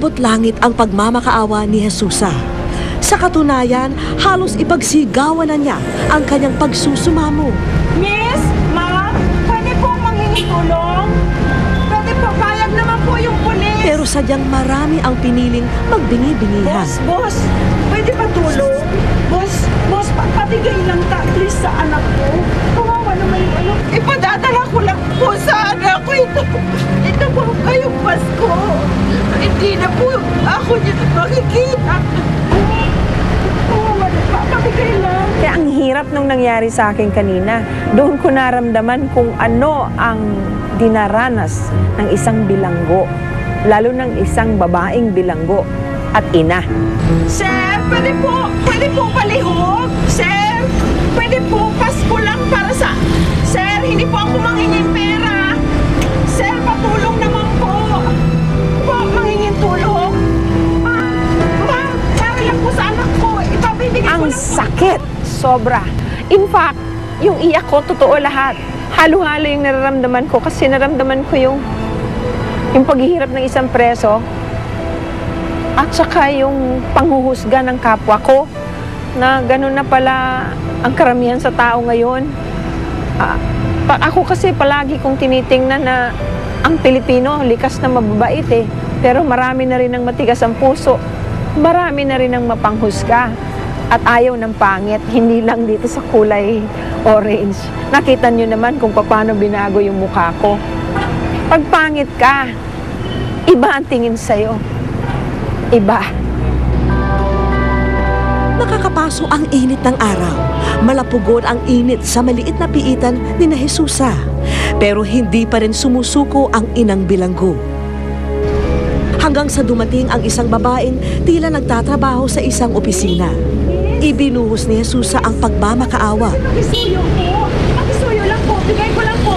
Umabot langit ang pagmamakaawa ni Jesusa. Sa katunayan, halos ipagsigawan na niya ang kanyang pagsusumamo. Miss, ma'am, pwede po manghingi tulong? Pwede po, payag naman po yung pulis. Pero sadyang marami ang piniling magbingi-bingihan. Boss, pwede ba tulong? Boss, patigay lang please sa anak ko. Kawawa naman yung anak. Ipadadala ko lang po sa anak ko. Ito po kayong Pasko. Hindi na po ako niya makikita. Kawawa na, patigay lang. Kaya ang hirap nung nangyari sa akin kanina. Doon ko naramdaman kung ano ang dinaranas ng isang bilanggo. Lalo ng isang babaeng bilanggo at ina. Sir, pwede po palihog? Sir, pwede po Pasko lang para sa... Sir, hindi po ako mangingin pera. Sir, patulong naman po. Po, mangingin tulong. Ma'am, para lang po sa anak ko. Ipabibigay ko Ang lang po. sakit, sobra. In fact, yung iyak ko, totoo lahat. Halo-halo yung nararamdaman ko kasi naramdaman ko yung paghihirap ng isang preso at saka yung panghuhusga ng kapwa ko na gano'n na pala ang karamihan sa tao ngayon. Ako kasi palagi kong tinitingnan na ang Pilipino likas na mababait eh. Pero marami na rin ang matigas ang puso. Marami na rin ang mapanghusga at ayaw ng pangit. Hindi lang dito sa kulay orange. Nakita nyo naman kung paano binago yung mukha ko. Pag pangit ka, iba ang tingin sa'yo. Iba. Nakakapaso ang init ng araw. Malapugod ang init sa maliit na piitan ni na Jesusa. Pero hindi pa rin sumusuko ang inang bilanggo. Hanggang sa dumating ang isang babaeng tila nagtatrabaho sa isang opisina. Ibinuhos ni Jesusa ang pagmamakaawa. Makisuyo po. Makisuyo lang po. Bigay ko lang po.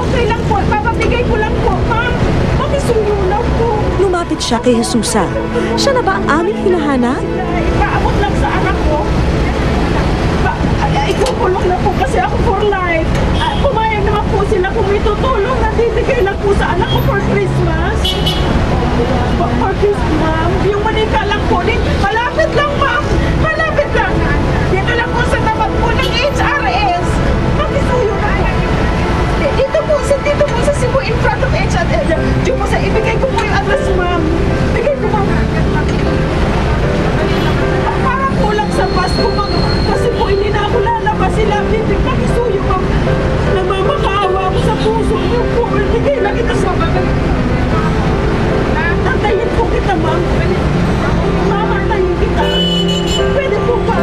Okay lang po. Papabigay ko lang po. Ma'am, makisuyo lang po. Lumapit siya kay Jesusa. Siya na ba ang aming hinahanap? Ipaabot lang sa anak ko. Ikukulong na po kasi ako for life. Pumayag naman po sila kung may tutulong. Nandibigay lang po sa anak ko for Christmas. For Christmas. Yung manika lang po. Malapit lang, ma'am. Malapit lang. Dito lang po sa tapat po ng HRS. Makisuyo na. Dito po sa Cebu in front of HRS. Diyo po sa ibigay ko po yung address, ma'am. Bigay ko, ma'am. Para po lang sa Pasko, ma'am. Kasi po hindi na ako lalabas sila. Makisuyo, ma'am. Nagmamakaawa ako sa puso niyo po. Bigay lang ito sa mga. Tantayin po kita, ma'am. Mamantayin kita. Pwede po pa.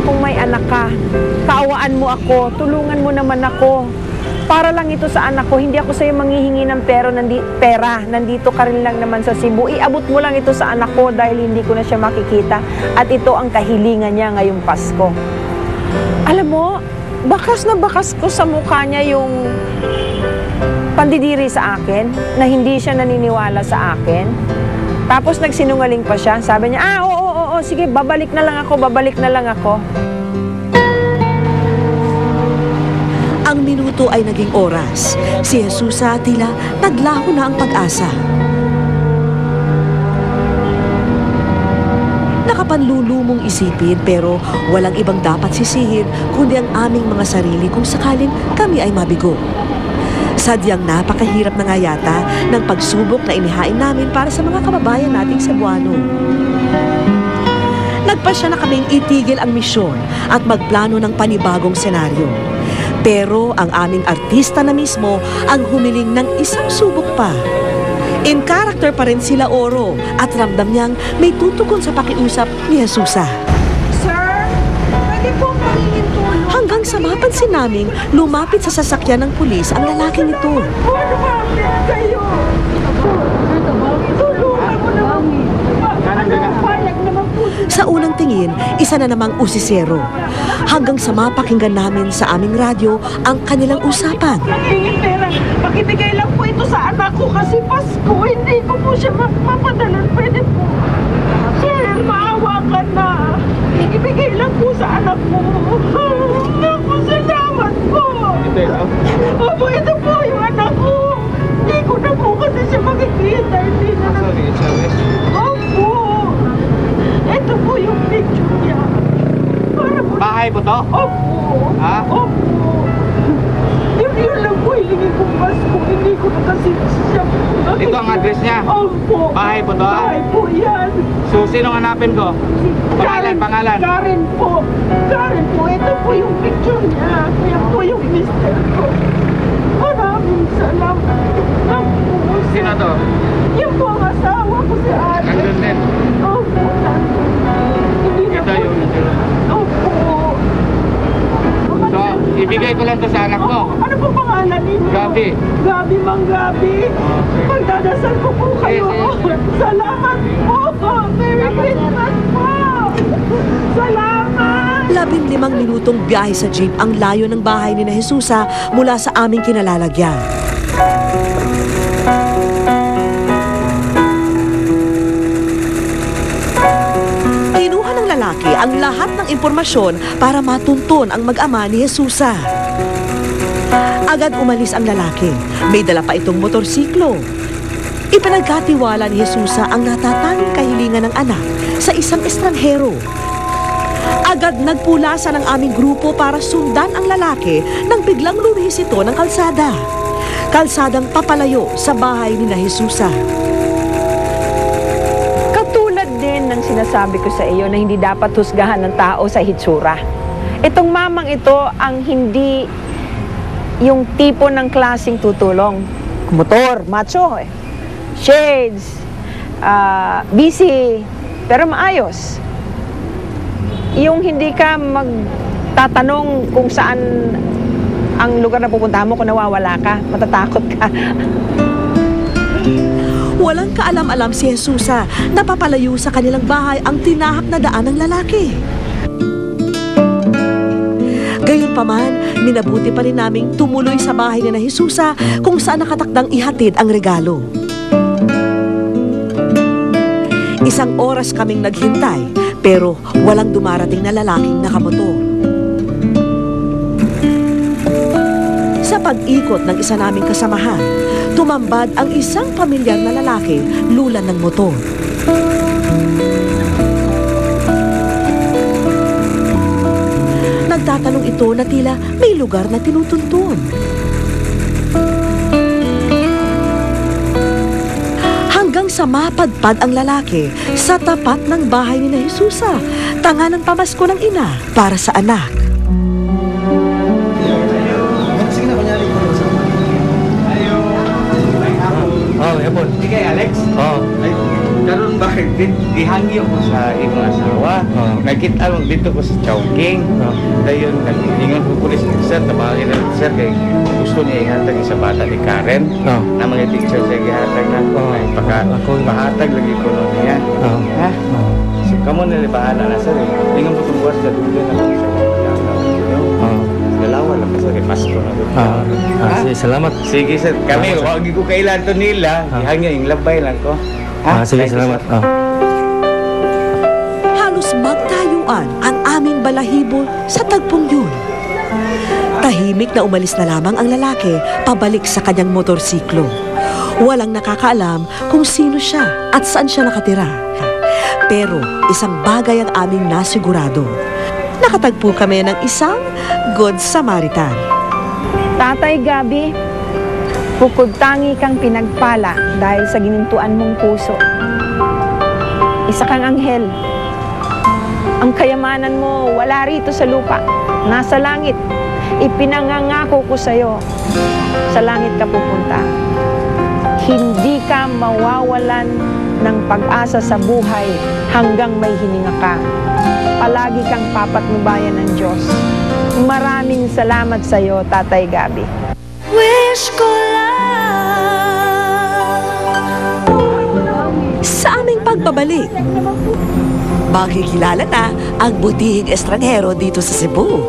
Kung may anak ka, kaawaan mo ako, tulungan mo naman ako. Para lang ito sa anak ko, hindi ako sa'yo manghihingi ng pera. Nandito ka rin lang naman sa Cebu. Iabot mo lang ito sa anak ko dahil hindi ko na siya makikita. At ito ang kahilingan niya ngayong Pasko. Alam mo, bakas na bakas ko sa mukha niya yung pandidiri sa akin, na hindi siya naniniwala sa akin. Tapos nagsinungaling pa siya. Sabi niya, oo, sige, babalik na lang ako. Ang minuto ay naging oras. Si Jesusa tila naglaho na ang pag-asa. Nakapanlulumong isipin pero walang ibang dapat sisihin kundi ang aming mga sarili kung sakaling kami ay mabigo. Sadyang napakahirap na nga yata ng pagsubok na inihain namin para sa mga kababayan nating Cebuano. Nagpasya na kaming itigil ang misyon at magplano ng panibagong senaryo. Pero ang aming artista na mismo ang humiling ng isang subok pa. In character pa rin sila Oro at ramdam niyang may tutukon sa pakiusap ni Jesusa. Sir, pwede po mangingin tulong. Hanggang sa mapansin naming lumapit sa sasakyan ng pulis ang lalaking ito. Lumapit kayo. Tulungan mo naman. Payag naman po. Sa unang tingin, isa na namang usisero. Hanggang sa mapakinggan namin sa aming radyo ang kanilang usapan. Nangingin pera. Pakibigay lang po ito sa anak ko kasi Pasko. Hindi ko po siya mapapadalan. Pwede po. Sir, maawa ka na. Ibigay lang po sa anak mo. Naku, salamat po. Ito ito? Opo, ito po yung anak ko. Hindi ko na po kasi siya makikita. Hindi na na. Sorry, Chavez. Opo. Ito po yung picture niya. Para po. Bahay po to? Opo. Ha? Opo. Yun lang po hilingin kong Pasko. Hindi ko na kasi siya makikita. Ito ang address niya? Opo. Bahay po to? Bahay po yan. So, sinong hanapin ko? Pangalan. Karen po. Karen po. Ito po yung picture niya. Yan po yung mister ko. Maraming salamat. Opo. Sino to? Yung po ang asawa ko si Ate. Nandun din. Opo. Nandun. Hindi na Ito po. yung... Opo. So, ibigay ko lang to sa anak mo. Ano po pangalan ninyo? Gabi. Gabi, Mang Gabi. Okay. Magdadasal ko po kayo. Yes. Salamat po. Merry Christmas po. Salamat. 15 minutong biyahe sa jeep ang layo ng bahay ni na Jesusa mula sa aming kinalalagyan. Kinuha ng lalaki ang lahat ng impormasyon para matuntun ang mag-ama ni Jesusa. Agad umalis ang lalaki. May dala pa itong motorsiklo. Ipinagkatiwala ni Jesusa ang natatanging kahilingan ng anak sa isang estranghero. Agad nagpulasan ang aming grupo para sundan ang lalaki nang biglang lumihis ito ng kalsada. Kalsadang papalayo sa bahay ni na Jesusa. Katulad din ng sinasabi ko sa iyo na hindi dapat husgahan ng tao sa hitsura. Itong mamang ito ang hindi yung tipo ng klaseng tutulong. Motor, macho, shades, busy, pero maayos. Yung hindi ka magtatanong kung saan ang lugar na pupunta mo kung nawawala ka, matatakot ka. Walang kaalam-alam si Jesusa na papalayo sa kanilang bahay ang tinahak na daan ng lalaki. Gayunpaman, minabuti pa rin naming tumuloy sa bahay ni na Jesusa kung saan nakatakdang ihatid ang regalo. Isang oras kaming naghintay, pero walang dumarating na lalaking nakamotor. Sa pag-ikot ng isa naming kasamahan, tumambad ang isang pamilyar na lalaki lulan ng motor. Nagtatanong ito na tila may lugar na tinutuntun. Hanggang sa mapadpad ang lalaki sa tapat ng bahay ni na Jesusa, tanga ng pamasko ng ina para sa anak. Oh, yapon. Sige, Alex. Oh. Ay, karon ba gihangyo ko sa imong asawa? Oh. Nakita mo dito ko sa Chowking. Oh. Dayon nag-ingon ko pulis sir, tabangin na sir kay gusto niya ihatag sa bata ni Karen. Oh. Na mga teacher siya gihatag na ko. Oh. Ay Ako. pahatag lagi ko no niya. Oh. Ha? Oh. So, kamo na libahan na sir. Ingon ko tungkol sa dulo na lang siya. Oh. Dalawa lang kasi kay Pasko na doon. Sige, salamat. Sige sir, kami wag ko kailan to nila. Ihangyo yung labay lang ko. Sige, Thank you, salamat. sir. Halos magtayuan ang aming balahibo sa tagpong yun. Tahimik na umalis na lamang ang lalaki pabalik sa kanyang motorsiklo. Walang nakakaalam kung sino siya at saan siya nakatira. Pero isang bagay ang aming nasigurado. Nakatagpo kami ng isang Good Samaritan. Tatay Gabi, bukod tangi kang pinagpala dahil sa ginintuan mong puso. Isa kang anghel. Ang kayamanan mo wala rito sa lupa, nasa langit. Ipinangangako ko sa'yo, sa langit ka pupunta. Hindi ka mawawalan ng pag-asa sa buhay hanggang may hininga ka. Palagi kang papatnubayan ng Diyos. Maraming salamat sa iyo, Tatay Gabi. Wish ko lang sa aming pagbabalik, makikilala na ang butihing estranghero dito sa Cebu.